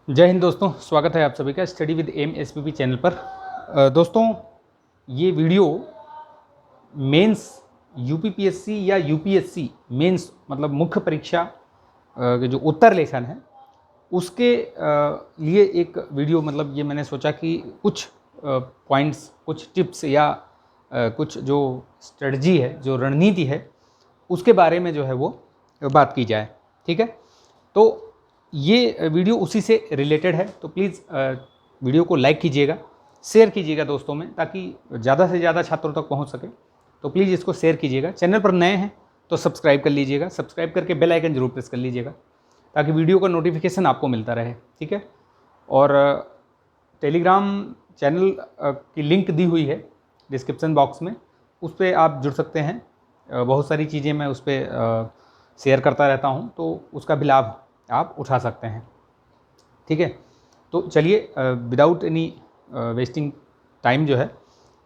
जय हिंद दोस्तों, स्वागत है आप सभी का study with M SPP channel पर। दोस्तों, ये वीडियो मेंस यूपीपीएससी या यूपीएससी मेंस मतलब मुख्य परीक्षा के जो उत्तर लेखन है उसके लिए एक वीडियो, मतलब ये मैंने सोचा कि कुछ पॉइंट्स, कुछ टिप्स या कुछ जो स्ट्रेटजी है, जो रणनीति है, उसके बारे में जो है वो बात की जाए। ठीक है, तो ये वीडियो उसी से रिलेटेड है, तो प्लीज़ वीडियो को लाइक कीजिएगा, शेयर कीजिएगा दोस्तों में, ताकि ज़्यादा से ज़्यादा छात्रों तक पहुंच सके। तो प्लीज़ इसको शेयर कीजिएगा। चैनल पर नए हैं तो सब्सक्राइब कर लीजिएगा, सब्सक्राइब करके बेल आइकन जरूर प्रेस कर लीजिएगा ताकि वीडियो का नोटिफिकेशन आपको मिलता रहे। ठीक है, और टेलीग्राम चैनल की लिंक दी हुई है डिस्क्रिप्शन बॉक्स में, उस पर आप जुड़ सकते हैं। बहुत सारी चीज़ें मैं उस पर शेयर करता रहता हूँ, तो उसका भी लाभ आप उठा सकते हैं। ठीक है, तो चलिए विदाउट एनी वेस्टिंग टाइम जो है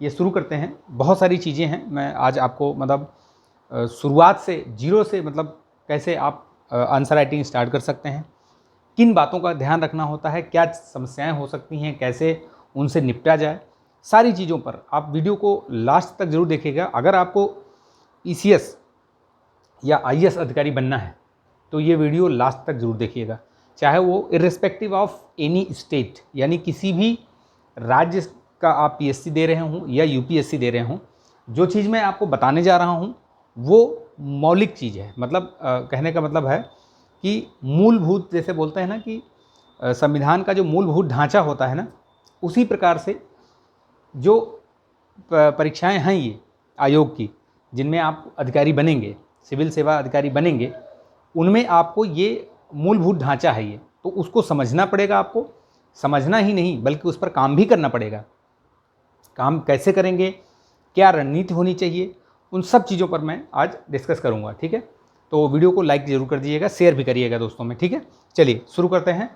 ये शुरू करते हैं। बहुत सारी चीज़ें हैं, मैं आज आपको मतलब शुरुआत से, जीरो से, मतलब कैसे आप आंसर राइटिंग स्टार्ट कर सकते हैं, किन बातों का ध्यान रखना होता है, क्या समस्याएं हो सकती हैं, कैसे उनसे निपटा जाए, सारी चीज़ों पर आप वीडियो को लास्ट तक जरूर देखिएगा। अगर आपको ईसीएस या आईएएस अधिकारी बनना है तो ये वीडियो लास्ट तक जरूर देखिएगा, चाहे वो इर्रिस्पेक्टिव ऑफ एनी स्टेट, यानी किसी भी राज्य का आप पीएससी दे रहे हों या यूपीएससी दे रहे हों। जो चीज़ मैं आपको बताने जा रहा हूँ वो मौलिक चीज़ है, मतलब कहने का मतलब है कि मूलभूत, जैसे बोलते हैं ना कि संविधान का जो मूलभूत ढांचा होता है ना, उसी प्रकार से जो परीक्षाएं हैं ये आयोग की, जिनमें आप अधिकारी बनेंगे, सिविल सेवा अधिकारी बनेंगे, उनमें आपको ये मूलभूत ढांचा है ये, तो उसको समझना पड़ेगा। आपको समझना ही नहीं बल्कि उस पर काम भी करना पड़ेगा। काम कैसे करेंगे, क्या रणनीति होनी चाहिए, उन सब चीज़ों पर मैं आज डिस्कस करूंगा। ठीक है, तो वीडियो को लाइक ज़रूर कर दीजिएगा, शेयर भी करिएगा दोस्तों में। ठीक है, चलिए शुरू करते हैं।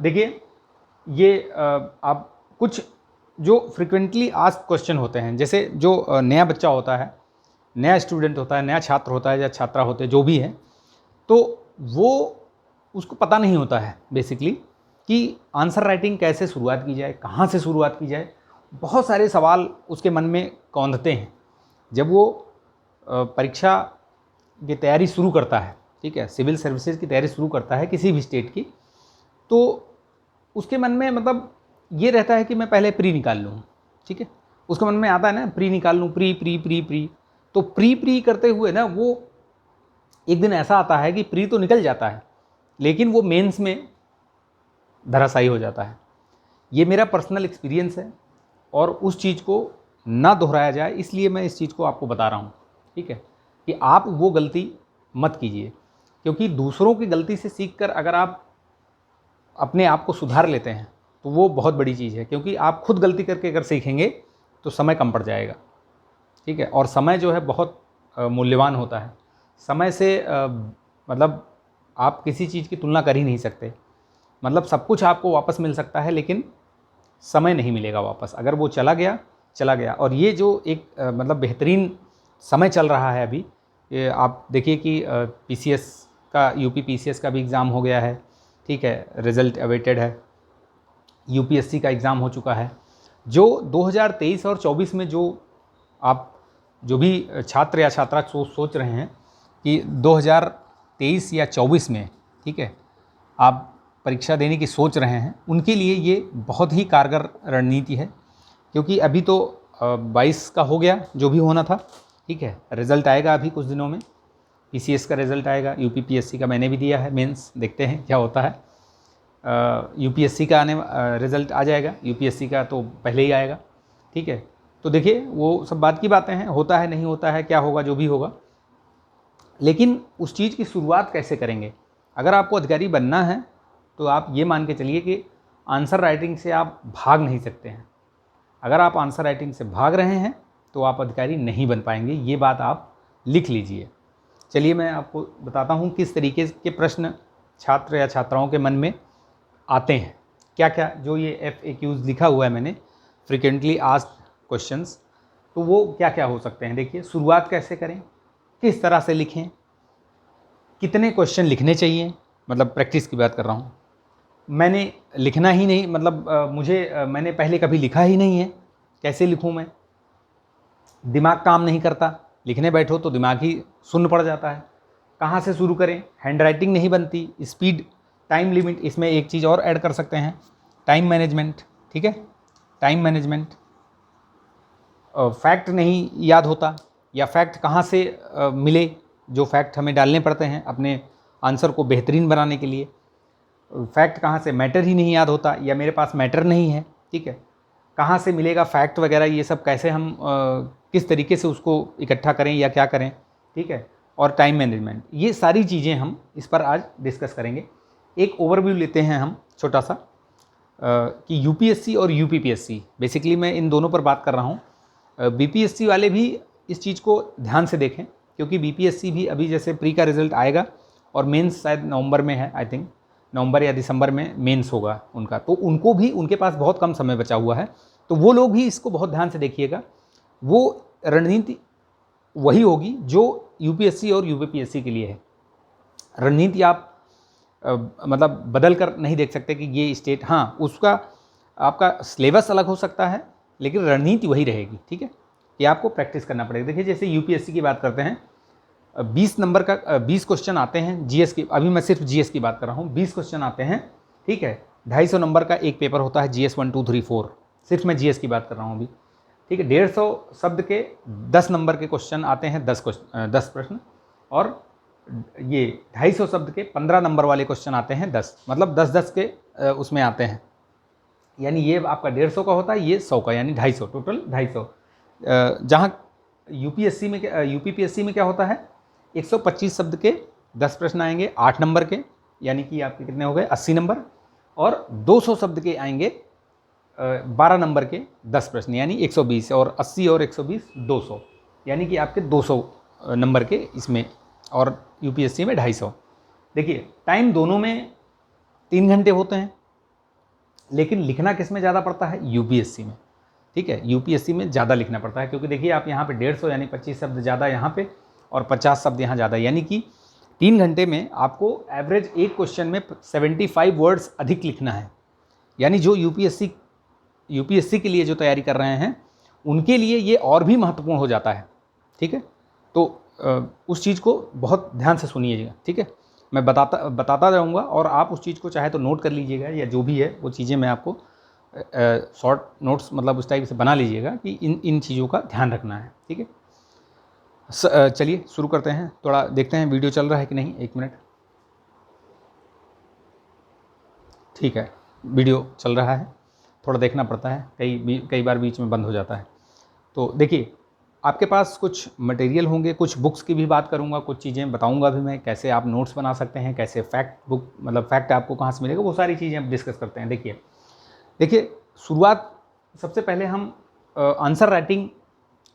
देखिए, ये आप कुछ जो फ्रिक्वेंटली आस्क्ड क्वेश्चन होते हैं, जैसे जो नया बच्चा होता है, नया स्टूडेंट होता है, नया छात्र होता है या छात्रा होते हैं, जो भी है, तो वो उसको पता नहीं होता है बेसिकली कि आंसर राइटिंग कैसे शुरुआत की जाए, कहाँ से शुरुआत की जाए। बहुत सारे सवाल उसके मन में कौंधते हैं जब वो परीक्षा की तैयारी शुरू करता है। ठीक है, सिविल सर्विसेज की तैयारी शुरू करता है किसी भी स्टेट की, तो उसके मन में मतलब ये रहता है कि मैं पहले प्री निकाल लूँ। ठीक है, उसके मन में आता है ना, प्री निकाल लूँ, प्री प्री प्री प्री। तो प्री प्री करते हुए ना वो एक दिन ऐसा आता है कि प्री तो निकल जाता है लेकिन वो मेंस में धराशायी हो जाता है। ये मेरा पर्सनल एक्सपीरियंस है और उस चीज़ को ना दोहराया जाए इसलिए मैं इस चीज़ को आपको बता रहा हूँ। ठीक है, कि आप वो गलती मत कीजिए, क्योंकि दूसरों की गलती से सीखकर अगर आप अपने आप को सुधार लेते हैं तो वो बहुत बड़ी चीज़ है, क्योंकि आप खुद गलती करके अगर सीखेंगे तो समय कम पड़ जाएगा। ठीक है, और समय जो है बहुत मूल्यवान होता है। समय से मतलब आप किसी चीज़ की तुलना कर ही नहीं सकते। मतलब सब कुछ आपको वापस मिल सकता है लेकिन समय नहीं मिलेगा वापस, अगर वो चला गया चला गया। और ये जो एक मतलब बेहतरीन समय चल रहा है अभी, ये आप देखिए कि पीसीएस का, यूपी पीसीएस का भी एग्ज़ाम हो गया है। ठीक है, रिज़ल्ट अवेटेड है। यूपीएससी का एग्ज़ाम हो चुका है। जो 2023 और 24 में जो आप जो भी छात्र या छात्रा सोच रहे हैं कि 2023 या 24 में, ठीक है, आप परीक्षा देने की सोच रहे हैं, उनके लिए ये बहुत ही कारगर रणनीति है। क्योंकि अभी तो 22 का हो गया जो भी होना था। ठीक है, रिज़ल्ट आएगा अभी कुछ दिनों में, पीसीएस का रिज़ल्ट आएगा, यूपीपीएससी का मैंने भी दिया है मेंस, देखते हैं क्या होता है। यूपीएससी का रिज़ल्ट आ जाएगा, यूपीएससी का तो पहले ही आएगा। ठीक है, तो देखिए वो सब बात की बातें हैं, होता है नहीं होता है, क्या होगा जो भी होगा, लेकिन उस चीज़ की शुरुआत कैसे करेंगे। अगर आपको अधिकारी बनना है तो आप ये मान के चलिए कि आंसर राइटिंग से आप भाग नहीं सकते हैं। अगर आप आंसर राइटिंग से भाग रहे हैं तो आप अधिकारी नहीं बन पाएंगे, ये बात आप लिख लीजिए। चलिए मैं आपको बताता हूँ किस तरीके के प्रश्न छात्र या छात्राओं के मन में आते हैं, क्या क्या जो ये FAQs लिखा हुआ है मैंने, फ्रिक्वेंटली आस्क्ड क्वेश्चंस, तो वो क्या क्या हो सकते हैं। देखिए, शुरुआत कैसे करें, किस तरह से लिखें, कितने क्वेश्चन लिखने चाहिए, मतलब प्रैक्टिस की बात कर रहा हूँ, मैंने लिखना ही नहीं, मतलब मैंने पहले कभी लिखा ही नहीं है, कैसे लिखूं मैं, दिमाग काम नहीं करता, लिखने बैठो तो दिमाग ही सुन्न पड़ जाता है, कहाँ से शुरू करें, हैंडराइटिंग नहीं बनती, स्पीड, टाइम लिमिट, इसमें एक चीज़ और ऐड कर सकते हैं, टाइम मैनेजमेंट, ठीक है, टाइम मैनेजमेंट, फैक्ट नहीं याद होता, या फैक्ट कहाँ से मिले, जो फैक्ट हमें डालने पड़ते हैं अपने आंसर को बेहतरीन बनाने के लिए, फैक्ट कहाँ से, मैटर ही नहीं याद होता, या मेरे पास मैटर नहीं है, ठीक है, कहाँ से मिलेगा फैक्ट वगैरह, ये सब कैसे हम किस तरीके से उसको इकट्ठा करें या क्या करें, ठीक है, और टाइम मैनेजमेंट, ये सारी चीज़ें हम इस पर आज डिस्कस करेंगे। एक ओवरव्यू लेते हैं हम छोटा सा कि यूपीएससी और यूपीपीएससी, बेसिकली मैं इन दोनों पर बात कर रहा हूँ। बीपीएससी वाले भी इस चीज़ को ध्यान से देखें, क्योंकि बीपीएससी भी अभी जैसे प्री का रिजल्ट आएगा और मेंस शायद नवंबर में है, आई थिंक नवंबर या दिसंबर में मेंस होगा उनका, तो उनको भी, उनके पास बहुत कम समय बचा हुआ है, तो वो लोग भी इसको बहुत ध्यान से देखिएगा। वो रणनीति वही होगी जो यूपीएससी और यूपीपीएससी के लिए है। रणनीति आप मतलब बदल कर नहीं देख सकते कि ये स्टेट, हाँ उसका आपका सिलेबस अलग हो सकता है, लेकिन रणनीति वही रहेगी, ठीक है, कि आपको प्रैक्टिस करना पड़ेगा। देखिए जैसे यूपीएससी की बात करते हैं, 20 नंबर का 20 क्वेश्चन आते हैं जीएस की, अभी मैं सिर्फ जीएस की बात कर रहा हूँ, 20 क्वेश्चन आते हैं, ठीक है, 250 नंबर का एक पेपर होता है जीएस 1 2 3 4, सिर्फ मैं जीएस की बात कर रहा हूँ अभी, ठीक है, 150 शब्द के 10 नंबर के क्वेश्चन आते हैं, 10 प्रश्न, और ये 250 शब्द के 15 नंबर वाले क्वेश्चन आते हैं 10, मतलब 10-10 के उसमें आते हैं, यानी ये आपका 150 का होता है, ये 100 का, यानी 250, टोटल 250। जहाँ यूपीएससी में यूपीपीएससी में क्या होता है, 125 शब्द के 10 प्रश्न आएंगे 8 नंबर के, यानी कि आपके कितने हो गए 80 नंबर, और 200 शब्द के आएंगे 12 नंबर के 10 प्रश्न, यानी 120, और 80 और 120 200, यानी कि आपके 200 नंबर के इसमें, और यूपीएससी में 250। देखिए टाइम दोनों में 3 घंटे होते हैं, लेकिन लिखना किस में ज़्यादा पड़ता है, यूपीएससी में, ठीक है, यूपीएससी में ज़्यादा लिखना पड़ता है, क्योंकि देखिए आप यहाँ पे 150 यानी 25 शब्द ज़्यादा यहाँ पे, और 50 शब्द यहाँ ज़्यादा, यानी कि 3 घंटे में आपको एवरेज एक क्वेश्चन में 75 वर्ड्स अधिक लिखना है। यानी जो यूपीएससी के लिए जो तैयारी कर रहे हैं उनके लिए ये और भी महत्वपूर्ण हो जाता है, ठीक है, तो उस चीज़ को बहुत ध्यान से सुनिएगा, ठीक है, मैं बताता जाऊँगा, और आप उस चीज़ को चाहे तो नोट कर लीजिएगा, या जो भी है वो चीज़ें मैं आपको शॉर्ट नोट्स मतलब उस टाइप से बना लीजिएगा कि इन चीज़ों का ध्यान रखना है, ठीक है। चलिए शुरू करते हैं, थोड़ा देखते हैं वीडियो चल रहा है कि नहीं, 1 मिनट, ठीक है, वीडियो चल रहा है, थोड़ा देखना पड़ता है, कई बार बीच में बंद हो जाता है। तो देखिए आपके पास कुछ मटेरियल होंगे, कुछ बुक्स की भी बात करूंगा, कुछ चीज़ें बताऊंगा भी मैं, कैसे आप नोट्स बना सकते हैं, कैसे फैक्ट बुक मतलब फैक्ट आपको कहाँ से मिलेगा, वो सारी चीज़ें हम डिस्कस करते हैं। देखिए शुरुआत सबसे पहले हम आंसर राइटिंग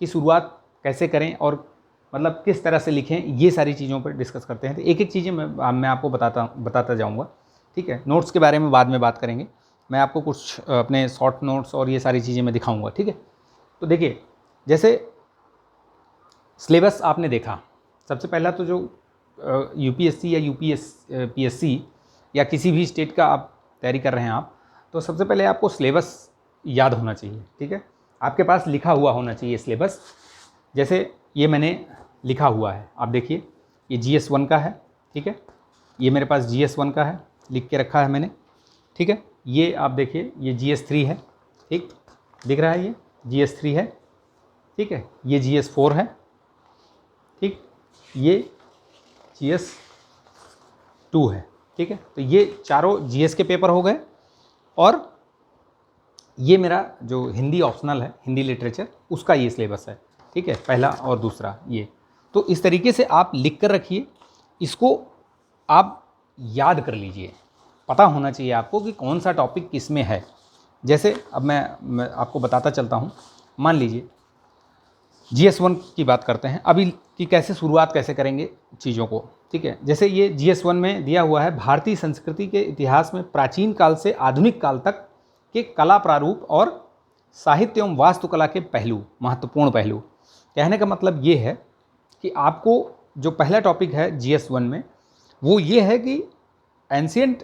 की शुरुआत कैसे करें और मतलब किस तरह से लिखें, ये सारी चीज़ों पर डिस्कस करते हैं। तो एक एक चीज़ें मैं आपको बताता जाऊँगा, ठीक है। नोट्स के बारे में बाद में बात करेंगे, मैं आपको कुछ अपने शॉर्ट नोट्स और ये सारी चीज़ें मैं दिखाऊँगा, ठीक है। तो देखिए जैसे सिलेबस आपने देखा, सबसे पहला तो जो यूपीएससी या पीएससी या किसी भी स्टेट का आप तैयारी कर रहे हैं आप, तो सबसे पहले आपको सिलेबस याद होना चाहिए, ठीक है, आपके पास लिखा हुआ होना चाहिए सिलेबस। जैसे ये मैंने लिखा हुआ है, आप देखिए ये GS1 का है, ठीक है, ये मेरे पास GS1 का है, लिख के रखा है मैंने, ठीक है। ये आप देखिए ये GS3 है, ठीक दिख रहा है, ये GS3 है, ठीक है, ये GS4 है, ठीक, ये GS2 है, ठीक है। तो ये चारों GS के पेपर हो गए, और ये मेरा जो हिंदी ऑप्शनल है, हिंदी लिटरेचर, उसका ये सिलेबस है, ठीक है, पहला और दूसरा ये। तो इस तरीके से आप लिख कर रखिए, इसको आप याद कर लीजिए, पता होना चाहिए आपको कि कौन सा टॉपिक किस में है। जैसे अब मैं आपको बताता चलता हूँ, मान लीजिए GS1 की बात करते हैं अभी कि कैसे शुरुआत कैसे करेंगे चीज़ों को, ठीक है। जैसे ये GS1 में दिया हुआ है, भारतीय संस्कृति के इतिहास में प्राचीन काल से आधुनिक काल तक के कला प्रारूप और साहित्य एवं वास्तुकला के पहलू, महत्वपूर्ण पहलू। कहने का मतलब ये है कि आपको जो पहला टॉपिक है GS1 में, वो ये है कि एंशियंट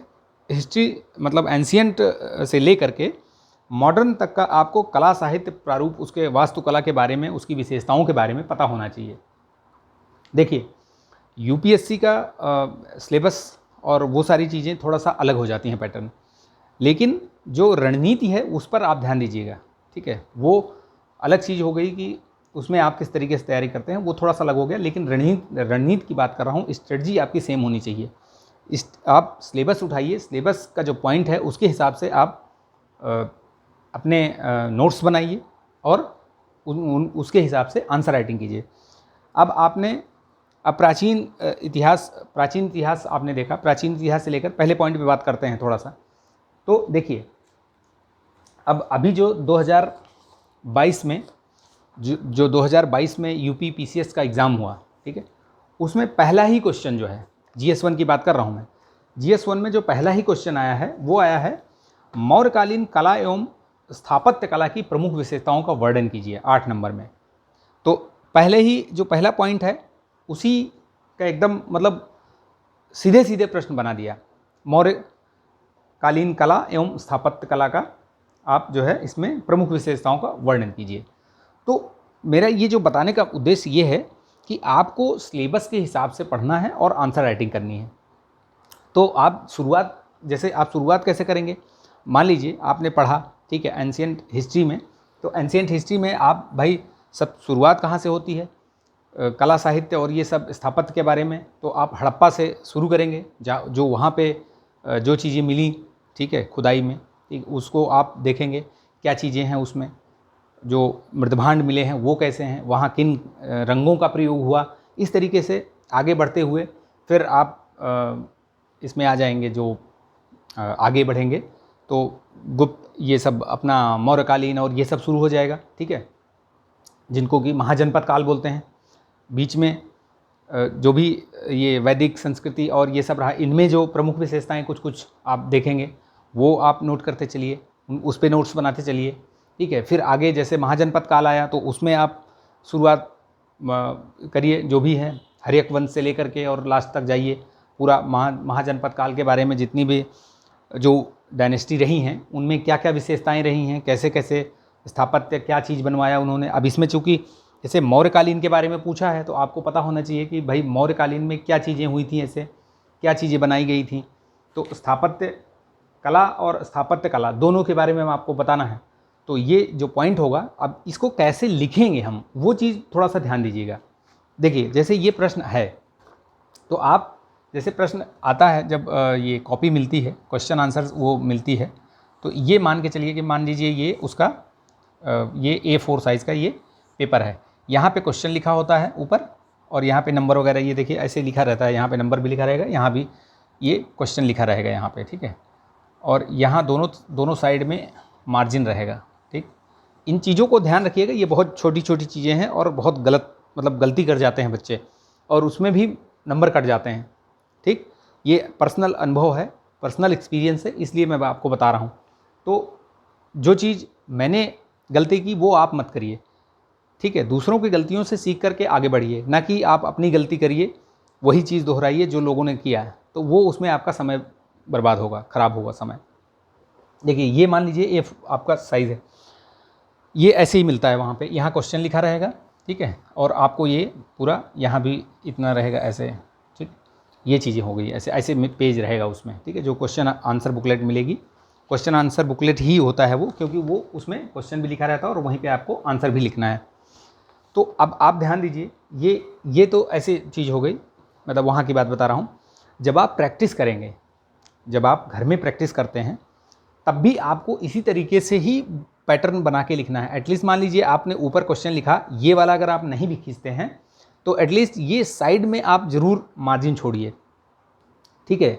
हिस्ट्री मतलब एंशियंट से लेकर के मॉडर्न तक का आपको कला साहित्य प्रारूप, उसके वास्तुकला के बारे में, उसकी विशेषताओं के बारे में पता होना चाहिए। देखिए यूपीएससी का सिलेबस और वो सारी चीज़ें थोड़ा सा अलग हो जाती हैं पैटर्न, लेकिन जो रणनीति है उस पर आप ध्यान दीजिएगा, ठीक है। वो अलग चीज़ हो गई कि उसमें आप किस तरीके से तैयारी करते हैं, वो थोड़ा सा अलग हो गया, लेकिन रणनीति की बात कर रहा हूँ, स्ट्रेटजी आपकी सेम होनी चाहिए। आप सिलेबस उठाइए, सिलेबस का जो पॉइंट है उसके हिसाब से आप अपने नोट्स बनाइए और उसके हिसाब से आंसर राइटिंग कीजिए। अब प्राचीन इतिहास आपने देखा, प्राचीन इतिहास से लेकर पहले पॉइंट पे बात करते हैं थोड़ा सा। तो देखिए अब अभी जो 2022 में जो 2022 में यूपी पीसीएस का एग्ज़ाम हुआ, ठीक है, उसमें पहला ही क्वेश्चन जो है, GS1 की बात कर रहा हूँ मैं, GS1 में जो पहला ही क्वेश्चन आया है वो आया है मौर्यकालीन कला एवं स्थापत्य कला की प्रमुख विशेषताओं का वर्णन कीजिए, 8 नंबर में। तो पहले ही जो पहला पॉइंट है उसी का एकदम मतलब सीधे सीधे प्रश्न बना दिया, मौर्यकालीन कला एवं स्थापत्य कला का आप जो है इसमें प्रमुख विशेषताओं का वर्णन कीजिए। तो मेरा ये जो बताने का उद्देश्य ये है कि आपको सिलेबस के हिसाब से पढ़ना है और आंसर राइटिंग करनी है। तो आप शुरुआत कैसे करेंगे? मान लीजिए आपने पढ़ा, ठीक है, एंशियंट हिस्ट्री में, तो एंशियंट हिस्ट्री में आप भाई सब शुरुआत कहाँ से होती है, कला साहित्य और ये सब स्थापत्य के बारे में, तो आप हड़प्पा से शुरू करेंगे, जो वहाँ पे जो चीज़ें मिली, ठीक है, खुदाई में, ठीक, उसको आप देखेंगे क्या चीज़ें हैं उसमें, जो मृदभांड मिले हैं वो कैसे हैं, वहाँ किन रंगों का प्रयोग हुआ। इस तरीके से आगे बढ़ते हुए फिर आप इसमें आ जाएंगे, जो आगे बढ़ेंगे तो गुप्त ये सब अपना मौर्यकालीन और ये सब शुरू हो जाएगा, ठीक है, जिनको कि महाजनपद काल बोलते हैं। बीच में जो भी ये वैदिक संस्कृति और ये सब रहा, इनमें जो प्रमुख विशेषताएं कुछ कुछ आप देखेंगे वो आप नोट करते चलिए, उस पर नोट्स बनाते चलिए, ठीक है। फिर आगे जैसे महाजनपद काल आया तो उसमें आप शुरुआत करिए, जो भी है हर्यक वंश से लेकर के और लास्ट तक जाइए, पूरा महाजनपद काल के बारे में जितनी भी जो डायनेस्टी रही हैं उनमें क्या क्या विशेषताएं रही हैं, कैसे कैसे स्थापत्य क्या चीज़ बनवाया उन्होंने। अब इसमें चूँकि जैसे मौर्यकालीन के बारे में पूछा है तो आपको पता होना चाहिए कि भाई मौर्यकालीन में क्या चीज़ें हुई थी, ऐसे क्या चीज़ें बनाई गई थी। तो स्थापत्य कला और स्थापत्य कला दोनों के बारे में आपको बताना है। तो ये जो पॉइंट होगा, अब इसको कैसे लिखेंगे हम, वो चीज़ थोड़ा सा ध्यान दीजिएगा। देखिए जैसे ये प्रश्न है तो आप जैसे प्रश्न आता है, जब ये कॉपी मिलती है, क्वेश्चन आंसर वो मिलती है, तो ये मान के चलिए कि मान लीजिए ये उसका ये A4 साइज़ का ये पेपर है, यहाँ पे क्वेश्चन लिखा होता है ऊपर और यहाँ पे नंबर वगैरह ये देखिए ऐसे लिखा रहता है, यहाँ पे नंबर भी लिखा रहेगा, यहाँ भी ये क्वेश्चन लिखा रहेगा यहाँ पे, ठीक है, और यहाँ दोनों साइड में मार्जिन रहेगा, ठीक। इन चीज़ों को ध्यान रखिएगा, ये बहुत छोटी छोटी चीज़ें हैं और बहुत गलती कर जाते हैं बच्चे और उसमें भी नंबर कट जाते हैं, ठीक। ये पर्सनल अनुभव है, पर्सनल एक्सपीरियंस है, इसलिए मैं आपको बता रहा हूँ। तो जो चीज़ मैंने गलती की वो आप मत करिए, ठीक है। दूसरों की गलतियों से सीख करके आगे बढ़िए, ना कि आप अपनी गलती करिए, वही चीज़ दोहराइए जो लोगों ने किया है, तो वो उसमें आपका समय बर्बाद होगा, ख़राब होगा समय। देखिए ये मान लीजिए ये आपका साइज़ है, ये ऐसे ही मिलता है वहाँ पे, यहाँ क्वेश्चन लिखा रहेगा, ठीक है, और आपको ये पूरा यहाँ भी इतना रहेगा ऐसे, ठीक। ये चीज़ें हो गई, ऐसे ऐसे पेज रहेगा उसमें, ठीक है। जो क्वेश्चन आंसर बुकलेट मिलेगी, क्वेश्चन आंसर बुकलेट ही होता है वो, क्योंकि वो उसमें क्वेश्चन भी लिखा रहता है और वहीं पे आपको आंसर भी लिखना है। तो अब आप ध्यान दीजिए, ये तो ऐसी चीज़ हो गई, मतलब वहाँ की बात बता रहा हूँ। जब आप प्रैक्टिस करेंगे, जब आप घर में प्रैक्टिस करते हैं, तब भी आपको इसी तरीके से ही पैटर्न बना के लिखना है। एटलीस्ट मान लीजिए आपने ऊपर क्वेश्चन लिखा, ये वाला अगर आप नहीं भी खींचते हैं तो एटलीस्ट ये साइड में आप ज़रूर मार्जिन छोड़िए, ठीक है।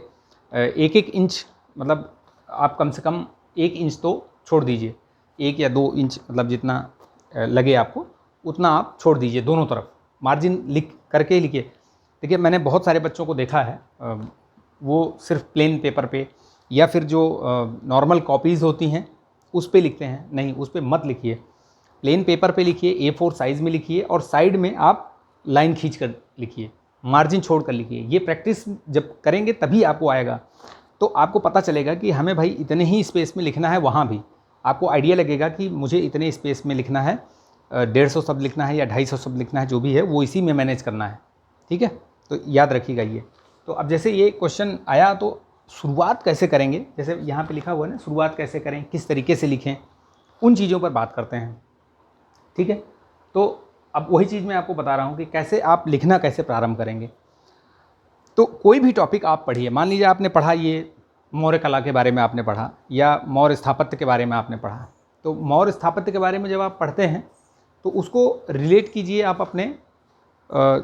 1-1 इंच, मतलब आप कम से कम 1 इंच तो छोड़ दीजिए, 1 या 2 इंच, मतलब जितना लगे आपको उतना आप छोड़ दीजिए, दोनों तरफ मार्जिन लिख करके लिखिए। देखिए मैंने बहुत सारे बच्चों को देखा है, वो सिर्फ प्लेन पेपर पे या फिर जो नॉर्मल कॉपीज़ होती हैं उस पे लिखते हैं। नहीं, उस पे मत लिखिए, प्लेन पेपर पे लिखिए, A4 साइज़ में लिखिए और साइड में आप लाइन खींच कर लिखिए, मार्जिन छोड़ कर लिखिए। ये प्रैक्टिस जब करेंगे तभी आपको आएगा। तो आपको पता चलेगा कि हमें भाई इतने ही स्पेस में लिखना है। वहाँ भी आपको आइडिया लगेगा कि मुझे इतने स्पेस में लिखना है, 150 शब्द लिखना है या 250 शब्द लिखना है, जो भी है वो इसी में मैनेज करना है। ठीक है, तो याद रखिएगा ये। तो अब जैसे ये क्वेश्चन आया तो शुरुआत कैसे करेंगे, जैसे यहाँ पे लिखा हुआ है ना, शुरुआत कैसे करें, किस तरीके से लिखें, उन चीज़ों पर बात करते हैं। ठीक है, तो अब वही चीज़ मैं आपको बता रहा हूँ कि कैसे आप लिखना कैसे प्रारंभ करेंगे। तो कोई भी टॉपिक आप पढ़िए, मान लीजिए आपने पढ़ा ये मौर्य कला के बारे में आपने पढ़ा या मौर्य स्थापत्य के बारे में आपने पढ़ा। तो मौर्य स्थापत्य के बारे में जब आप पढ़ते हैं तो उसको रिलेट कीजिए आप अपने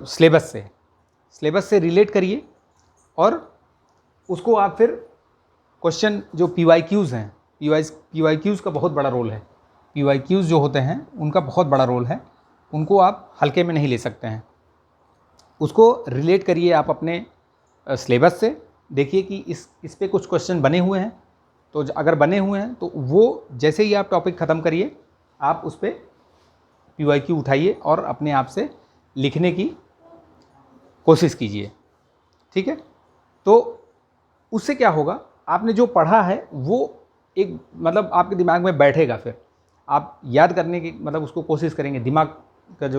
सिलेबस से रिलेट करिए, और उसको आप फिर क्वेश्चन जो PYQs हैं, PYQs का बहुत बड़ा रोल है। PYQs जो होते हैं उनका बहुत बड़ा रोल है, उनको आप हल्के में नहीं ले सकते हैं। उसको रिलेट करिए आप अपने सिलेबस से, देखिए कि इस पे कुछ क्वेश्चन बने हुए हैं, तो अगर बने हुए हैं तो वो जैसे ही आप टॉपिक ख़त्म करिए आप उस पर PYQ उठाइए और अपने आप से लिखने की कोशिश कीजिए। ठीक है, तो उससे क्या होगा, आपने जो पढ़ा है वो एक मतलब आपके दिमाग में बैठेगा, फिर आप याद करने की मतलब उसको कोशिश करेंगे, दिमाग के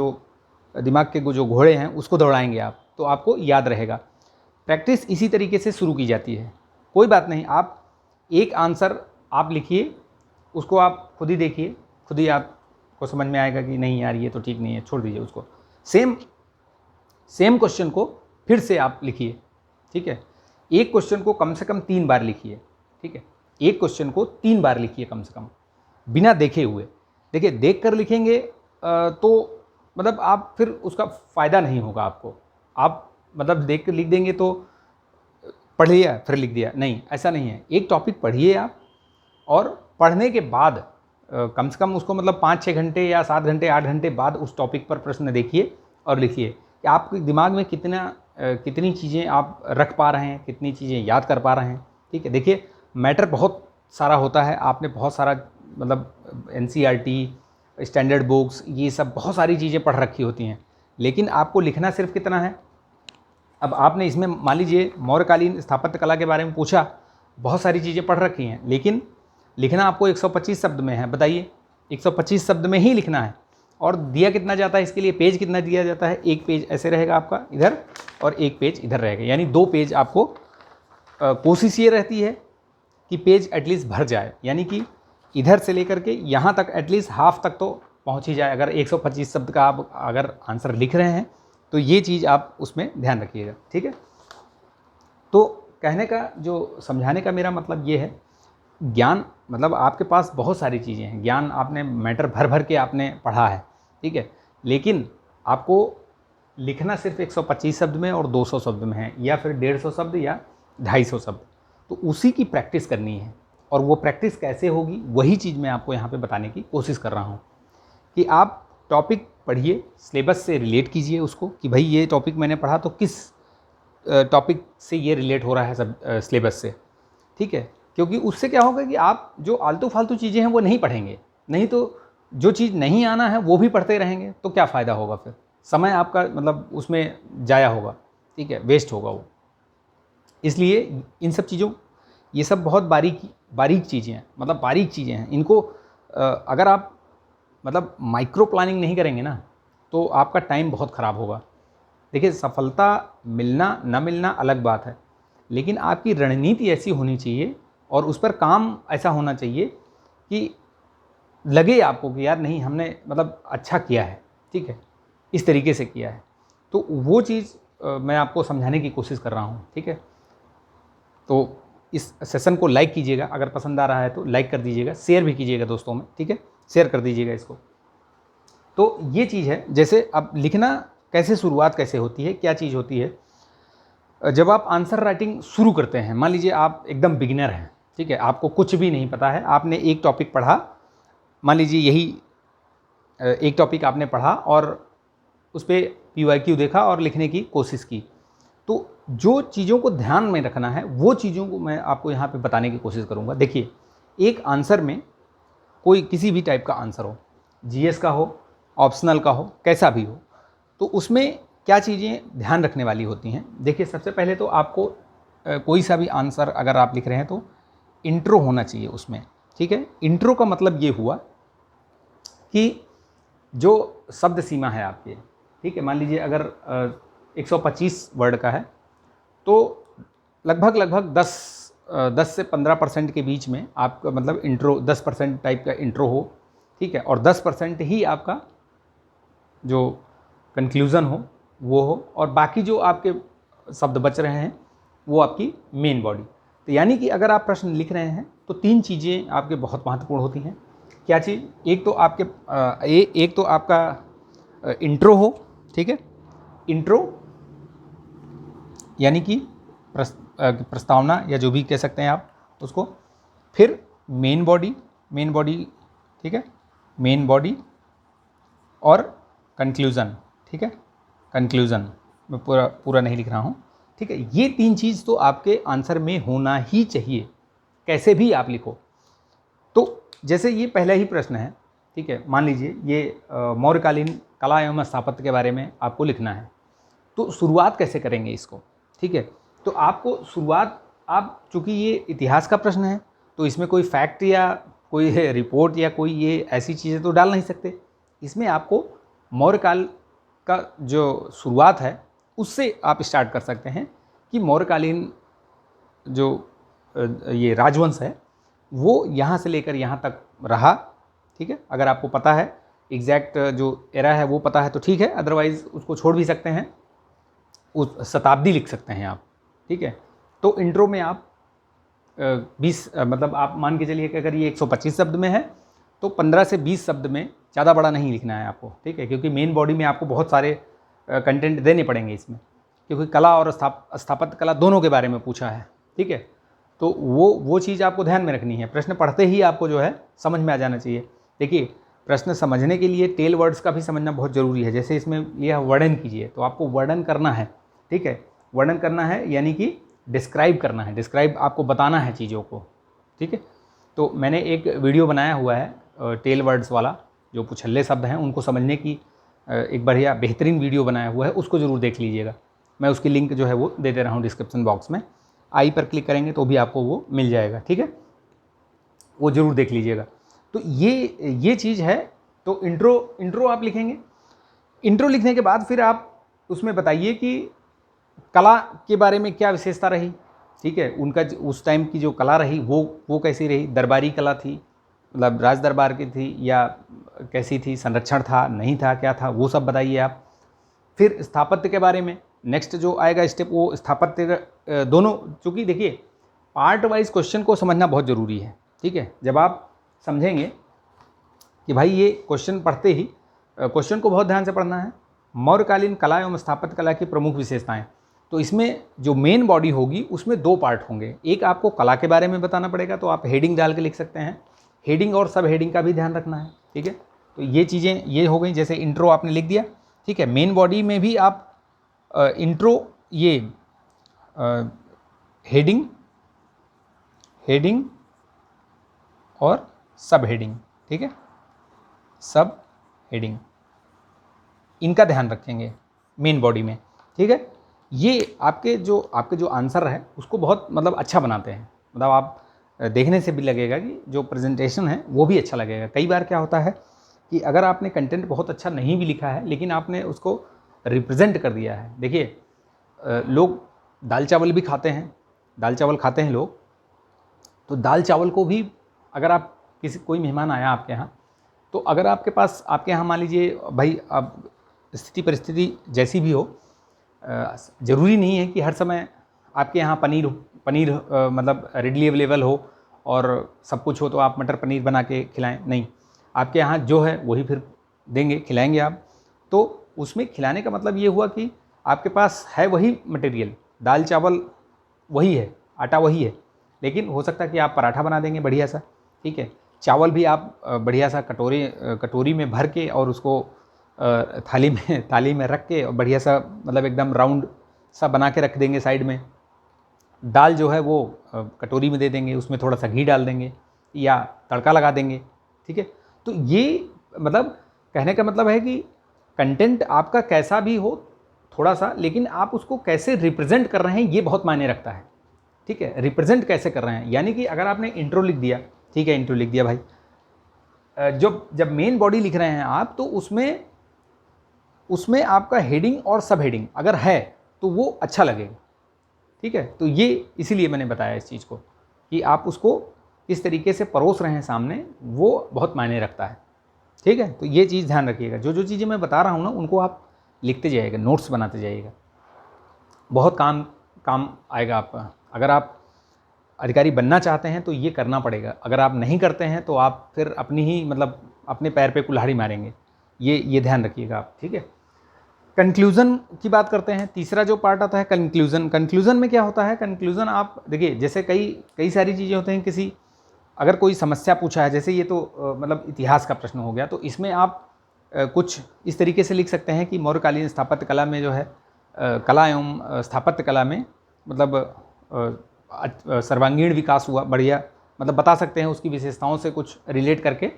जो घोड़े हैं उसको दौड़ाएंगे आप, तो आपको याद रहेगा। प्रैक्टिस इसी तरीके से शुरू की जाती है। कोई बात नहीं, आप एक आंसर आप लिखिए, उसको आप खुद ही देखिए, खुद ही आपको समझ में आएगा कि नहीं यार ये तो ठीक नहीं है, छोड़ दीजिए उसको। सेम क्वेश्चन को फिर से आप लिखिए। ठीक है, एक क्वेश्चन को कम से कम 3 बार लिखिए। ठीक है, एक क्वेश्चन को 3 बार लिखिए कम से कम, बिना देखे हुए। देखिए, देख कर लिखेंगे तो मतलब आप फिर उसका फ़ायदा नहीं होगा आपको। आप मतलब देख कर लिख देंगे तो पढ़ लिया फिर लिख दिया, नहीं, ऐसा नहीं है। एक टॉपिक पढ़िए आप, और पढ़ने के बाद कम से कम उसको मतलब 5-6 घंटे या 7 घंटे 8 घंटे बाद उस टॉपिक पर प्रश्न देखिए और लिखिए कि आपके दिमाग में कितनी चीज़ें आप रख पा रहे हैं, कितनी चीज़ें याद कर पा रहे हैं। ठीक है, देखिए मैटर बहुत सारा होता है, आपने बहुत सारा मतलब NCERT, स्टैंडर्ड बुक्स, ये सब बहुत सारी चीज़ें पढ़ रखी होती हैं, लेकिन आपको लिखना सिर्फ कितना है। अब आपने इसमें मान लीजिए मौर्यकालीन स्थापत्य कला के बारे में पूछा, बहुत सारी चीज़ें पढ़ रखी हैं, लेकिन लिखना आपको 125 शब्द में है। बताइए, 125 शब्द में ही लिखना है, और दिया कितना जाता है इसके लिए, पेज कितना दिया जाता है, एक पेज ऐसे रहेगा आपका इधर और एक पेज इधर रहेगा, यानी 2 पेज आपको कोशिश ये रहती है कि पेज एटलीस्ट भर जाए, यानी कि इधर से लेकर के यहाँ तक एटलीस्ट हाफ तक तो पहुँच ही जाए। अगर 125 शब्द का आप अगर आंसर लिख रहे हैं तो ये चीज़ आप उसमें ध्यान रखिएगा। ठीक है, तो कहने का जो समझाने का मेरा मतलब ये है, ज्ञान मतलब आपके पास बहुत सारी चीज़ें हैं, ज्ञान आपने मैटर भर भर के आपने पढ़ा है। ठीक है, लेकिन आपको लिखना सिर्फ 125 शब्द में और 200 शब्द में है, या फिर 150 शब्द या 250 शब्द, तो उसी की प्रैक्टिस करनी है। और वो प्रैक्टिस कैसे होगी, वही चीज़ मैं आपको यहाँ पे बताने की कोशिश कर रहा हूँ कि आप टॉपिक पढ़िए, सिलेबस से रिलेट कीजिए उसको, कि भाई ये टॉपिक मैंने पढ़ा तो किस टॉपिक से ये रिलेट हो रहा है सब सिलेबस से। ठीक है, क्योंकि उससे क्या होगा कि आप जो आलतू फालतू चीज़ें हैं वो नहीं पढ़ेंगे, नहीं तो जो चीज़ नहीं आना है वो भी पढ़ते रहेंगे, तो क्या फ़ायदा होगा, फिर समय आपका मतलब उसमें जाया होगा। ठीक है, वेस्ट होगा वो। इसलिए इन सब चीज़ों, ये सब बहुत बारीक चीज़ें हैं, मतलब बारीक चीज़ें हैं। इनको अगर आप मतलब माइक्रो प्लानिंग नहीं करेंगे ना, तो आपका टाइम बहुत ख़राब होगा। देखिए, सफलता मिलना न मिलना अलग बात है, लेकिन आपकी रणनीति ऐसी होनी चाहिए और उस पर काम ऐसा होना चाहिए कि लगे आपको कि यार नहीं, हमने मतलब अच्छा किया है। ठीक है, इस तरीके से किया है, तो वो चीज़ मैं आपको समझाने की कोशिश कर रहा हूँ। ठीक है, तो इस सेशन को लाइक कीजिएगा, अगर पसंद आ रहा है तो लाइक कर दीजिएगा, शेयर भी कीजिएगा दोस्तों में। ठीक है, शेयर कर दीजिएगा इसको। तो ये चीज़ है, जैसे अब लिखना कैसे, शुरुआत कैसे होती है, क्या चीज़ होती है। जब आप आंसर राइटिंग शुरू करते हैं, मान लीजिए आप एकदम बिगिनर हैं, ठीक है, आपको कुछ भी नहीं पता है, आपने एक टॉपिक पढ़ा, मान लीजिए यही एक टॉपिक आपने पढ़ा और उस पर PYQ देखा और लिखने की कोशिश की, तो जो चीज़ों को ध्यान में रखना है वो चीज़ों को मैं आपको यहाँ पे बताने की कोशिश करूँगा। देखिए, एक आंसर में कोई किसी भी टाइप का आंसर हो, GS का हो, ऑप्शनल का हो, कैसा भी हो, तो उसमें क्या चीज़ें ध्यान रखने वाली होती हैं। देखिए, सबसे पहले तो आपको कोई सा भी आंसर अगर आप लिख रहे हैं तो इंट्रो होना चाहिए उसमें, ठीक है। इंट्रो का मतलब ये हुआ कि जो शब्द सीमा है आपके, ठीक है, मान लीजिए अगर 125 वर्ड का है तो लगभग 10 से 15% के बीच में आपका मतलब इंट्रो 10% टाइप का इंट्रो हो, ठीक है, और 10% ही आपका जो कंक्लूज़न हो वो हो, और बाकी जो आपके शब्द बच रहे हैं वो आपकी मेन बॉडी। तो यानी कि अगर आप प्रश्न लिख रहे हैं तो 3 चीज़ें आपके बहुत महत्वपूर्ण होती हैं। क्या चीज़? एक तो आपका इंट्रो हो, ठीक है, इंट्रो यानी कि प्रस्तावना या जो भी कह सकते हैं आप उसको। फिर मेन बॉडी, ठीक है, मेन बॉडी और कंक्लूज़न, ठीक है, कंक्लूज़न मैं पूरा नहीं लिख रहा हूँ, ठीक है। ये 3 चीज़ तो आपके आंसर में होना ही चाहिए, कैसे भी आप लिखो। तो जैसे ये पहला ही प्रश्न है, ठीक है, मान लीजिए ये मौर्यकालीन कला एवं स्थापत्य के बारे में आपको लिखना है, तो शुरुआत कैसे करेंगे इसको, ठीक है। तो आपको शुरुआत, आप चूँकि ये इतिहास का प्रश्न है तो इसमें कोई फैक्ट या कोई रिपोर्ट या कोई ये ऐसी चीज़ें तो डाल नहीं सकते। इसमें आपको मौर्यकाल का जो शुरुआत है उससे आप स्टार्ट कर सकते हैं कि मौर्यकालीन जो ये राजवंश है वो यहाँ से लेकर यहाँ तक रहा, ठीक है। अगर आपको पता है एग्जैक्ट जो एरा है वो पता है तो ठीक है, अदरवाइज़ उसको छोड़ भी सकते हैं, उस शताब्दी लिख सकते हैं आप, ठीक है। तो इंट्रो में आप 20 मतलब आप मान के चलिए कि अगर ये 125 शब्द में है तो 15 से 20 शब्द में, ज़्यादा बड़ा नहीं लिखना है आपको, ठीक है, क्योंकि मेन बॉडी में आपको बहुत सारे कंटेंट देने पड़ेंगे इसमें, क्योंकि कला और स्थापत्य कला दोनों के बारे में पूछा है, ठीक है। तो वो चीज़ आपको ध्यान में रखनी है। प्रश्न पढ़ते ही आपको जो है समझ में आ जाना चाहिए। देखिए, प्रश्न समझने के लिए टेल वर्ड्स का भी समझना बहुत ज़रूरी है। जैसे इसमें लिया वर्णन कीजिए, तो आपको वर्णन करना है, ठीक है, वर्णन करना है यानी कि डिस्क्राइब करना है, डिस्क्राइब आपको बताना है चीज़ों को, ठीक है। तो मैंने एक वीडियो बनाया हुआ है टेल वर्ड्स वाला, जो पुछल्ले शब्द हैं उनको समझने की एक बढ़िया बेहतरीन वीडियो बनाया हुआ है, उसको ज़रूर देख लीजिएगा। मैं उसकी लिंक जो है वो दे रहा हूँ डिस्क्रिप्शन बॉक्स में, आई पर क्लिक करेंगे तो भी आपको वो मिल जाएगा, ठीक है, वो ज़रूर देख लीजिएगा। तो ये चीज़ है। तो इंट्रो आप लिखेंगे। इंट्रो लिखने के बाद फिर आप उसमें बताइए कि कला के बारे में क्या विशेषता रही, ठीक है, उनका उस टाइम की जो कला रही वो कैसी रही, दरबारी कला थी, मतलब राज दरबार की थी या कैसी थी, संरक्षण था नहीं था, क्या था, वो सब बताइए आप। फिर स्थापत्य के बारे में नेक्स्ट जो आएगा स्टेप वो स्थापत्य दोनों, चूँकि देखिए पार्ट वाइज क्वेश्चन को समझना बहुत ज़रूरी है, ठीक है। जब आप समझेंगे कि भाई ये क्वेश्चन पढ़ते ही क्वेश्चन को बहुत ध्यान से पढ़ना है, मौर्यकालीन कला एवं स्थापत्य कला की प्रमुख विशेषताएं, तो इसमें जो मेन बॉडी होगी उसमें 2 पार्ट होंगे। एक आपको कला के बारे में बताना पड़ेगा, तो आप हेडिंग डाल के लिख सकते हैं, हेडिंग और सब हेडिंग का भी ध्यान रखना है, ठीक है। तो ये चीज़ें ये हो गई, जैसे इंट्रो आपने लिख दिया, ठीक है। मेन बॉडी में भी आप इंट्रो, ये हेडिंग और सब हेडिंग, ठीक है, सब हेडिंग, इनका ध्यान रखेंगे मेन बॉडी में, ठीक है। ये आपके जो आंसर है उसको बहुत मतलब अच्छा बनाते हैं, मतलब आप देखने से भी लगेगा कि जो प्रेजेंटेशन है वो भी अच्छा लगेगा। कई बार क्या होता है कि अगर आपने कंटेंट बहुत अच्छा नहीं भी लिखा है लेकिन आपने उसको रिप्रेजेंट कर दिया है। देखिए लोग दाल चावल भी खाते हैं, दाल चावल खाते हैं लोग, तो दाल चावल को भी अगर आप कोई मेहमान आया आपके यहाँ, तो अगर आपके पास आपके यहाँ मान लीजिए भाई अब स्थिति परिस्थिति जैसी भी हो, ज़रूरी नहीं है कि हर समय आपके यहाँ पनीर मतलब रेडली अवेलेबल हो और सब कुछ हो तो आप मटर पनीर बना के खिलाएं, नहीं, आपके यहाँ जो है वही फिर देंगे, खिलाएंगे आप। तो उसमें खिलाने का मतलब ये हुआ कि आपके पास है वही मटेरियल, दाल चावल वही है, आटा वही है, लेकिन हो सकता है कि आप पराठा बना देंगे बढ़िया सा, ठीक है। चावल भी आप बढ़िया सा कटोरी में भर के और उसको थाली में रख के बढ़िया सा मतलब एकदम राउंड सा बना के रख देंगे साइड में। दाल जो है वो कटोरी में दे देंगे, उसमें थोड़ा सा घी डाल देंगे या तड़का लगा देंगे, ठीक है। तो ये मतलब कहने का मतलब है कि कंटेंट आपका कैसा भी हो थोड़ा सा, लेकिन आप उसको कैसे रिप्रेजेंट कर रहे हैं ये बहुत मायने रखता है। ठीक है, रिप्रेजेंट कैसे कर रहे हैं। यानी कि अगर आपने इंट्रो लिख दिया, ठीक है, इंट्रो लिख दिया भाई, जब मेन बॉडी लिख रहे हैं आप, तो उसमें आपका हेडिंग और सब हेडिंग अगर है तो वो अच्छा लगेगा, ठीक है। तो ये इसीलिए मैंने बताया इस चीज़ को कि आप उसको किस तरीके से परोस रहे हैं सामने, वो बहुत मायने रखता है, ठीक है। तो ये चीज़ ध्यान रखिएगा, जो जो चीज़ें मैं बता रहा हूँ ना उनको आप लिखते जाइएगा, नोट्स बनाते जाइएगा, बहुत काम आएगा आपका। अगर आप अधिकारी बनना चाहते हैं तो ये करना पड़ेगा, अगर आप नहीं करते हैं तो आप फिर अपनी ही मतलब अपने पैर पे कुल्हाड़ी मारेंगे, ये ध्यान रखिएगा आप, ठीक है। कंक्लूज़न की बात करते हैं। तीसरा जो पार्ट आता है कंक्लूज़न। कंक्लूज़न में क्या होता है, कंक्लूज़न आप देखिए, जैसे कई सारी चीज़ें होते हैं, किसी अगर कोई समस्या पूछा है, जैसे ये तो मतलब इतिहास का प्रश्न हो गया, तो इसमें आप कुछ इस तरीके से लिख सकते हैं कि मौर्यकालीन स्थापत्य कला में जो है कला एवं स्थापत्य कला में मतलब सर्वांगीण विकास हुआ, बढ़िया, मतलब बता सकते हैं, उसकी विशेषताओं से कुछ रिलेट करके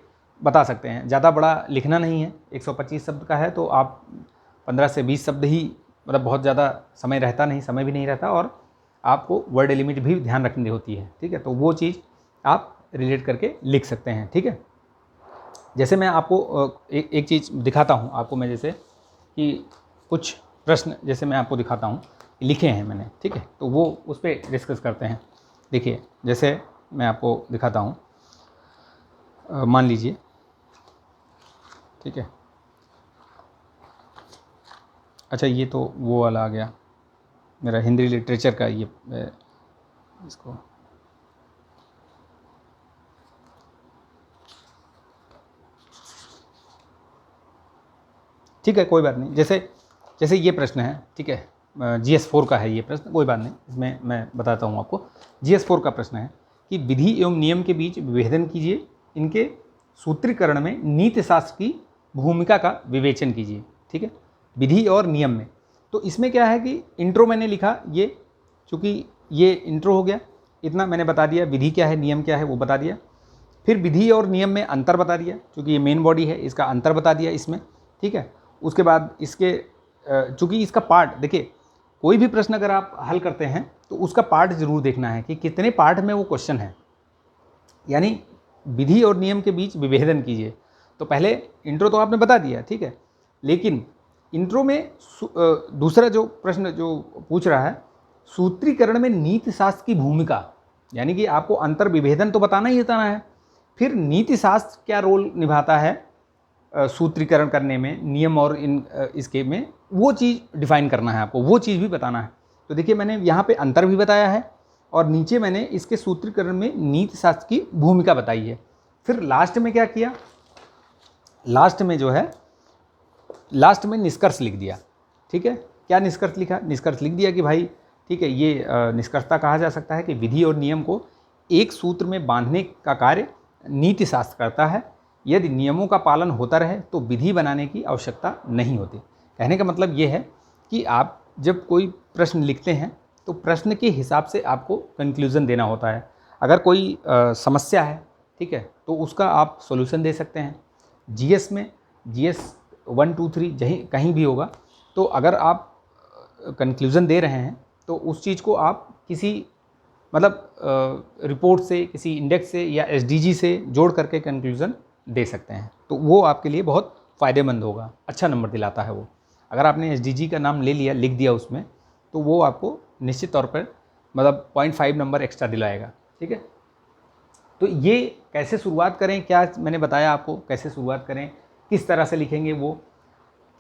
बता सकते हैं। ज़्यादा बड़ा लिखना नहीं है, 125 शब्द का है, तो आप 15 से 20 शब्द ही, मतलब बहुत ज़्यादा समय रहता नहीं, समय भी नहीं रहता, और आपको वर्ड लिमिट भी ध्यान रखनी होती है, ठीक है। तो वो चीज़ आप रिलेट करके लिख सकते हैं, ठीक है। जैसे मैं आपको एक चीज़ दिखाता हूँ आपको, मैं जैसे कि कुछ प्रश्न जैसे मैं आपको दिखाता हूँ, लिखे हैं मैंने, ठीक है, तो वो उस पर डिस्कस करते हैं। देखिए, जैसे मैं आपको दिखाता हूँ, मान लीजिए, ठीक है, अच्छा ये तो वो वाला आ गया मेरा हिंदी लिटरेचर का, ये इसको ठीक है, कोई बात नहीं। जैसे ये प्रश्न है, ठीक है, GS4 का है ये प्रश्न, कोई बात नहीं, इसमें मैं बताता हूँ आपको। GS4 का प्रश्न है कि विधि एवं नियम के बीच विभेदन कीजिए, इनके सूत्रीकरण में नीति शास्त्र की भूमिका का विवेचन कीजिए, ठीक है, विधि और नियम में। तो इसमें क्या है कि इंट्रो मैंने लिखा, ये चूँकि ये इंट्रो हो गया, इतना मैंने बता दिया, विधि क्या है, नियम क्या है वो बता दिया। फिर विधि और नियम में अंतर बता दिया, क्योंकि ये मेन बॉडी है, इसका अंतर बता दिया इसमें, ठीक है। उसके बाद इसके चूँकि इसका पार्ट देखिए, कोई भी प्रश्न अगर आप हल करते हैं तो उसका पार्ट ज़रूर देखना है कि कितने पार्ट में वो क्वेश्चन है। यानी विधि और नियम के बीच विभेदन कीजिए, तो पहले इंट्रो तो आपने बता दिया, ठीक है, लेकिन इंट्रो में दूसरा जो प्रश्न जो पूछ रहा है, सूत्रीकरण में नीति शास्त्र की भूमिका, यानी कि आपको अंतर विभेदन तो बताना ही बताना है, फिर नीति शास्त्र क्या रोल निभाता है सूत्रीकरण करने में, नियम और इसके में, वो चीज़ डिफाइन करना है आपको, वो चीज़ भी बताना है। तो देखिए, मैंने यहाँ पे अंतर भी बताया है, और नीचे मैंने इसके सूत्रीकरण में नीति शास्त्र की भूमिका बताई है। फिर लास्ट में क्या किया, लास्ट में जो है, लास्ट में निष्कर्ष लिख दिया, ठीक है। क्या निष्कर्ष लिखा, निष्कर्ष लिख दिया कि भाई ठीक है, ये निष्कर्षता कहा जा सकता है कि विधि और नियम को एक सूत्र में बांधने का कार्य नीति शास्त्र करता है। यदि नियमों का पालन होता रहे तो विधि बनाने की आवश्यकता नहीं होती। कहने का मतलब ये है कि आप जब कोई प्रश्न लिखते हैं तो प्रश्न के हिसाब से आपको कंक्लूज़न देना होता है। अगर कोई समस्या है, ठीक है, तो उसका आप सॉल्यूशन दे सकते हैं। GS में GS 1 2 3 कहीं भी होगा, तो अगर आप कंक्लूज़न दे रहे हैं तो उस चीज़ को आप किसी मतलब रिपोर्ट से, किसी इंडेक्स से या SDG से जोड़ करके कंक्लूज़न दे सकते हैं, तो वो आपके लिए बहुत फ़ायदेमंद होगा, अच्छा नंबर दिलाता है वो। अगर आपने SDG का नाम ले लिया, लिख दिया उसमें, तो वो आपको निश्चित तौर पर मतलब 0.5 नंबर एक्स्ट्रा दिलाएगा, ठीक है। तो ये कैसे शुरुआत करें, क्या मैंने बताया आपको कैसे शुरुआत करें, किस तरह से लिखेंगे, वो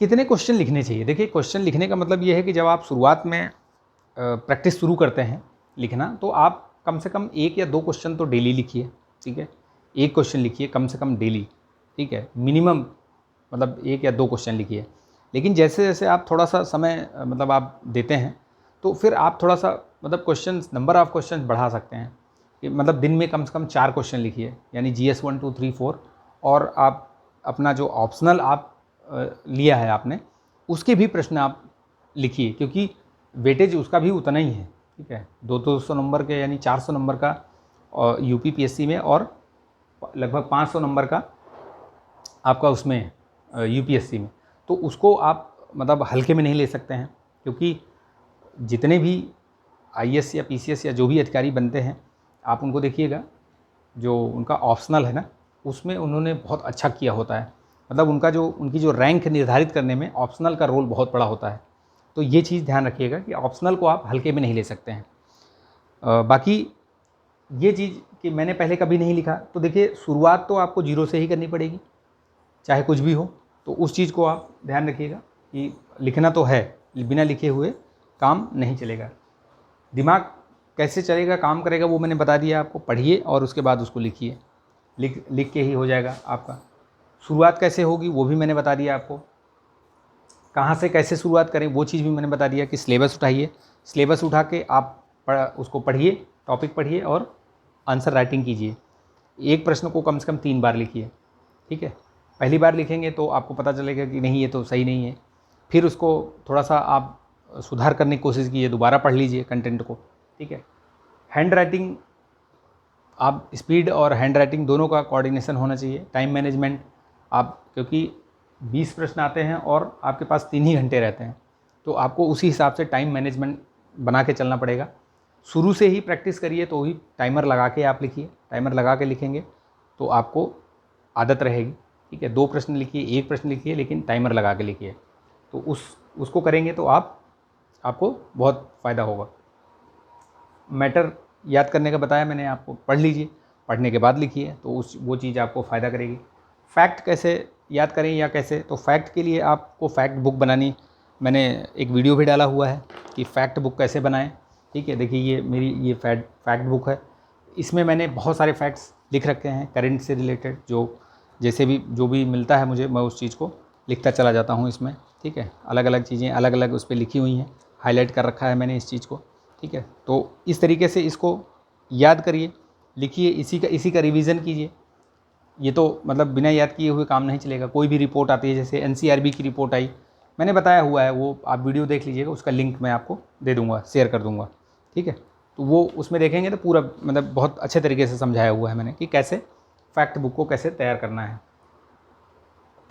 कितने क्वेश्चन लिखने चाहिए। देखिए, क्वेश्चन लिखने का मतलब ये है कि जब आप शुरुआत में प्रैक्टिस शुरू करते हैं लिखना, तो आप कम से कम 1 या 2 क्वेश्चन तो डेली लिखिए, ठीक है, 1 क्वेश्चन लिखिए कम से कम डेली, ठीक है, मिनिमम मतलब 1 या 2 क्वेश्चन लिखिए। लेकिन जैसे जैसे आप थोड़ा सा समय मतलब आप देते हैं, तो फिर आप थोड़ा सा मतलब क्वेश्चन, नंबर ऑफ़ क्वेश्चन बढ़ा सकते हैं कि मतलब दिन में कम से कम 4 क्वेश्चन लिखिए, यानी GS 1 2 3 4, और आप अपना जो ऑप्शनल आप लिया है आपने, उसके भी प्रश्न आप लिखिए, क्योंकि वेटेज उसका भी उतना ही है, ठीक है, 200 नंबर के, यानी 400 नंबर का UPPSC में, और लगभग 500 नंबर का आपका उसमें UPSC में। तो उसको आप मतलब हल्के में नहीं ले सकते हैं, क्योंकि जितने भी आईएएस या पीसीएस या जो भी अधिकारी बनते हैं, आप उनको देखिएगा, जो उनका ऑप्शनल है ना, उसमें उन्होंने बहुत अच्छा किया होता है। मतलब उनकी जो रैंक निर्धारित करने में ऑप्शनल का रोल बहुत बड़ा होता है। तो ये चीज़ ध्यान रखिएगा कि ऑप्शनल को आप हल्के में नहीं ले सकते हैं। बाकी ये चीज़ कि मैंने पहले कभी नहीं लिखा, तो देखिए शुरुआत तो आपको जीरो से ही करनी पड़ेगी, चाहे कुछ भी हो। तो उस चीज़ को आप ध्यान रखिएगा कि लिखना तो है, बिना लिखे हुए काम नहीं चलेगा। दिमाग कैसे चलेगा, काम करेगा, वो मैंने बता दिया आपको। पढ़िए और उसके बाद उसको लिखिए, लिख के ही हो जाएगा आपका। शुरुआत कैसे होगी वो भी मैंने बता दिया आपको। कहाँ से कैसे शुरुआत करें वो चीज़ भी मैंने बता दिया कि सिलेबस उठाइए, सिलेबस उठा के आप उसको पढ़िए, टॉपिक पढ़िए और आंसर राइटिंग कीजिए। एक प्रश्न को कम से कम 3 बार लिखिए, ठीक है। पहली बार लिखेंगे तो आपको पता चलेगा कि नहीं ये तो सही नहीं है, फिर उसको थोड़ा सा आप सुधार करने की कोशिश कीजिए, दोबारा पढ़ लीजिए कंटेंट को, ठीक है। हैंड राइटिंग, आप स्पीड और हैंड राइटिंग दोनों का कोऑर्डिनेशन होना चाहिए। टाइम मैनेजमेंट, आप क्योंकि 20 प्रश्न आते हैं और आपके पास 3 ही घंटे रहते हैं, तो आपको उसी हिसाब से टाइम मैनेजमेंट बना के चलना पड़ेगा। शुरू से ही प्रैक्टिस करिए, तो ही टाइमर लगा के आप लिखिए। टाइमर लगा के लिखेंगे तो आपको आदत रहेगी, ठीक है। 2 प्रश्न लिखिए, 1 प्रश्न लिखिए, लेकिन टाइमर लगा के लिखिए। तो उसको करेंगे तो आपको बहुत फ़ायदा होगा। मैटर याद करने का बताया मैंने आपको, पढ़ लीजिए, पढ़ने के बाद लिखिए, तो वो चीज़ आपको फ़ायदा करेगी। फैक्ट कैसे याद करें या कैसे, तो फैक्ट के लिए आपको फैक्ट बुक बनानी, मैंने एक वीडियो भी डाला हुआ है कि फ़ैक्ट बुक कैसे बनाएं, ठीक है। देखिए ये मेरी ये फैक्ट बुक है, इसमें मैंने बहुत सारे फैक्ट्स लिख रखे हैं करंट से रिलेटेड, जो भी मिलता है मुझे, मैं उस चीज़ को लिखता चला जाता हूँ इसमें, ठीक है। अलग अलग चीज़ें अलग अलग उस पर लिखी हुई हैं, हाईलाइट कर रखा है मैंने इस चीज़ को, ठीक है। तो इस तरीके से इसको याद करिए, लिखिए, इसी का रिवीजन कीजिए। ये तो मतलब बिना याद किए हुए काम नहीं चलेगा। कोई भी रिपोर्ट आती है, जैसे एनसीईआरबी की रिपोर्ट आई, मैंने बताया हुआ है, वो आप वीडियो देख लीजिएगा, उसका लिंक मैं आपको दे दूँगा, शेयर कर दूँगा, ठीक है। तो वो उसमें देखेंगे तो पूरा मतलब बहुत अच्छे तरीके से समझाया हुआ है मैंने कि कैसे फैक्ट बुक को कैसे तैयार करना है,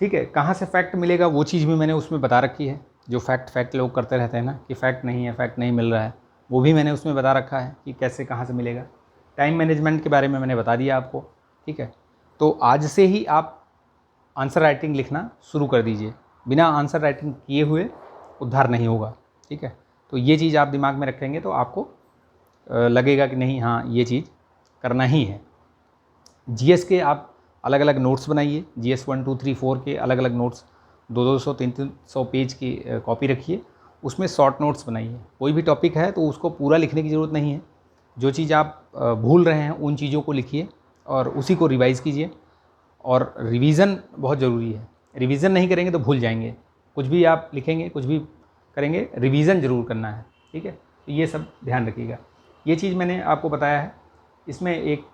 ठीक है। कहाँ से फैक्ट मिलेगा वो चीज़ भी मैंने उसमें बता रखी है। जो फैक्ट लोग करते रहते हैं ना कि फ़ैक्ट नहीं है, फ़ैक्ट नहीं मिल रहा है, वो भी मैंने उसमें बता रखा है कि कैसे कहाँ से मिलेगा। टाइम मैनेजमेंट के बारे में मैंने बता दिया आपको, ठीक है। तो आज से ही आप आंसर राइटिंग लिखना शुरू कर दीजिए। बिना आंसर राइटिंग किए हुए उद्धार नहीं होगा, ठीक है। तो ये चीज़ आप दिमाग में रखेंगे तो आपको लगेगा कि नहीं, हाँ ये चीज़ करना ही है। जीएस के आप अलग अलग नोट्स बनाइए, जीएस 1, 2, 3, 4 के अलग अलग नोट्स, 200, 300 पेज की कॉपी रखिए, उसमें शॉर्ट नोट्स बनाइए। कोई भी टॉपिक है तो उसको पूरा लिखने की ज़रूरत नहीं है, जो चीज़ आप भूल रहे हैं उन चीज़ों को लिखिए और उसी को रिवाइज़ कीजिए। और रिवीज़न बहुत ज़रूरी है, रिवीज़न नहीं करेंगे तो भूल जाएंगे। कुछ भी आप लिखेंगे, कुछ भी करेंगे, रिवीज़न ज़रूर करना है, ठीक है। तो ये सब ध्यान रखिएगा। ये चीज़ मैंने आपको बताया है। इसमें एक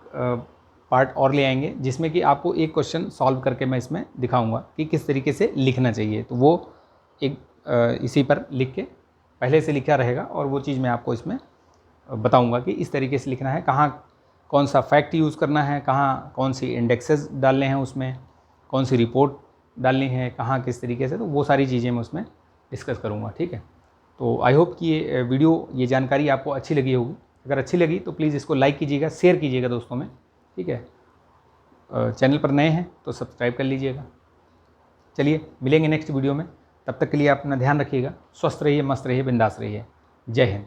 पार्ट और ले आएंगे जिसमें कि आपको एक क्वेश्चन सॉल्व करके मैं इसमें दिखाऊंगा कि किस तरीके से लिखना चाहिए। तो वो एक इसी पर लिख के पहले से लिखा रहेगा और वो चीज़ मैं आपको इसमें बताऊंगा कि इस तरीके से लिखना है, कहाँ कौन सा फैक्ट यूज़ करना है, कहाँ कौन सी इंडेक्सेस डालने हैं, उसमें कौन सी रिपोर्ट डालनी है, कहाँ किस तरीके से। तो वो सारी चीज़ें मैं उसमें डिस्कस करूँगा, ठीक है। तो आई होप कि ये वीडियो, ये जानकारी आपको अच्छी लगी होगी। अगर अच्छी लगी तो प्लीज़ इसको लाइक कीजिएगा, शेयर कीजिएगा दोस्तों में, ठीक है। चैनल पर नए हैं तो सब्सक्राइब कर लीजिएगा। चलिए मिलेंगे नेक्स्ट वीडियो में, तब तक के लिए आप अपना ध्यान रखिएगा। स्वस्थ रहिए, मस्त रहिए, बिंदास रहिए। जय हिंद।